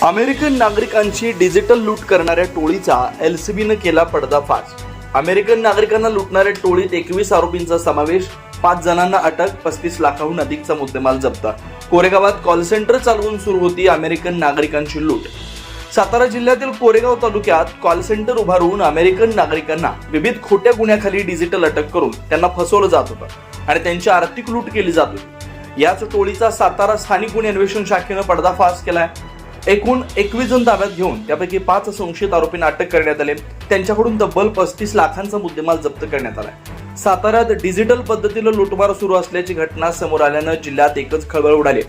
American नागरिकांची digital लूट करणाऱ्या टोळीचा एलसीबीनं केला पर्दाफाश। अमेरिकन नागरिकांना लुटणाऱ्या टोळीत 21 आरोपींचा समावेश, 5 जणांना अटक, 35 लाखांहून अधिकचा मुद्देमाल जप्त। कोरेगावात कॉल सेंटर चालवून सुरू होती अमेरिकन नागरिकांची लूट। सातारा जिल्ह्यातील कोरेगाव तालुक्यात कॉल सेंटर उभारून अमेरिकन नागरिकांना विविध खोट्या गुन्ह्याखाली डिजिटल अटक करून त्यांना फसवलं जात होतं आणि त्यांची आर्थिक लूट केली जात होती। याच टोळीचा सातारा स्थानिक गुन्हे अन्वेषण शाखेनं पर्दाफाश केलाय। एकूण 21 जण ताब्यात घेऊन त्यापैकी 5 संशयित आरोपींना अटक करण्यात आले। त्यांच्याकडून तब्बल 35 लाखांचा मुद्देमाल जप्त करण्यात आलाय। साताऱ्यात डिजिटल पद्धतीनं लूटमार सुरू असल्याची घटना समोर आल्यानं जिल्ह्यात एकच खळबळ उडाली।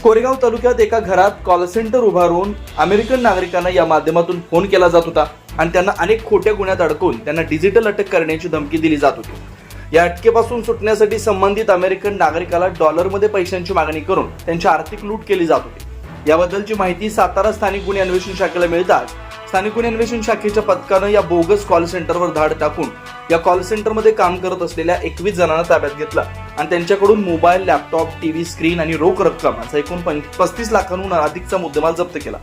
कोरेगाव तालुक्यात एका घरात कॉल सेंटर उभारून अमेरिकन नागरिकांना या माध्यमातून फोन केला जात होता आणि त्यांना अनेक खोट्या गुन्ह्यात अडकून त्यांना डिजिटल अटक करण्याची धमकी दिली जात होती। या अटकेपासून सुटण्यासाठी संबंधित अमेरिकन नागरिकाला डॉलरमध्ये पैशांची मागणी करून त्यांची आर्थिक लूट केली जात होती। याबद्दलची माहिती सातारा स्थानिक गुन्हे अन्वेषण शाखेला मिळताच स्थानिक गुन्हे अन्वेषण शाखेच्या पथकानं या बोगस कॉल सेंटरवर धाड टाकून या कॉल सेंटरमध्ये काम करत असलेल्या 21 जणांना ताब्यात घेतलं आणि त्यांच्याकडून मोबाईल, लॅपटॉप, टीव्ही स्क्रीन आणि रोख रक्कम असा एकूण 35 लाखांहून अधिकचा मुद्देमाल जप्त केला।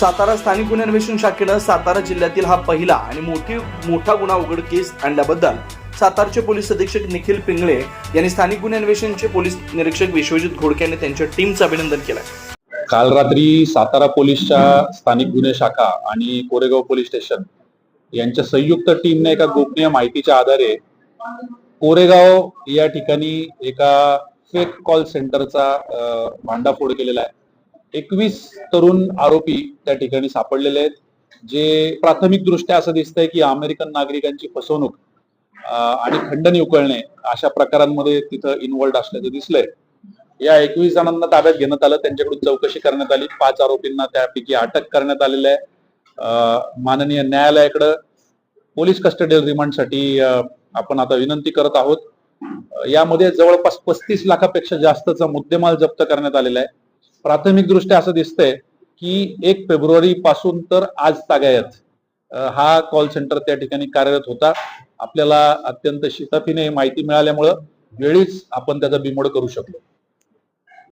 सातारा स्थानिक गुन्हे अन्वेषण शाखेनं सातारा जिल्ह्यातील हा पहिला आणि मोठा गुन्हा उघडकीस आणल्याबद्दल सातारचे पोलीस अधीक्षक निखिल पिंगळे यांनी स्थानिक गुन्हे अन्वेषणचे पोलीस निरीक्षक विश्वजित घोडके यांनी त्यांच्या टीमचं अभिनंदन केलं। काल रात्री सातारा पोलीसच्या स्थानिक गुन्हे शाखा आणि कोरेगाव पोलीस स्टेशन यांच्या संयुक्त टीमने एका गोपनीय माहितीच्या आधारे कोरेगाव या ठिकाणी एका फेक कॉल सेंटरचा भांडाफोड केलेला आहे। 21 तरुण आरोपी त्या ठिकाणी सापडलेले आहेत, जे प्राथमिक दृष्ट्या असं दिसतंय की अमेरिकन नागरिकांची फसवणूक आणि खंडणी उकळणे अशा प्रकारांमध्ये तिथं इन्व्हॉल्ड असल्याचं दिसलंय। या 21 जणांना ताब्यात घेण्यात आलं, त्यांच्याकडून चौकशी करण्यात आली। 5 आरोपींना त्यापैकी अटक करण्यात आलेली आहे। माननीय न्यायालयाकडे पोलीस कस्टडी रिमांडसाठी आपण आता विनंती करत आहोत। यामध्ये जवळपास 35 लाखापेक्षा जास्तचा मुद्देमाल जप्त करण्यात आलेला आहे। प्राथमिक दृष्ट्या असं दिसतंय की 1 फेब्रुवारी पासून तर आज तागायत हा कॉल सेंटर त्या ठिकाणी कार्यरत होता। आपल्याला अत्यंत शिताफीने माहिती मिळाल्यामुळे वेळीच आपण त्याचा बिमोड करू शकलो।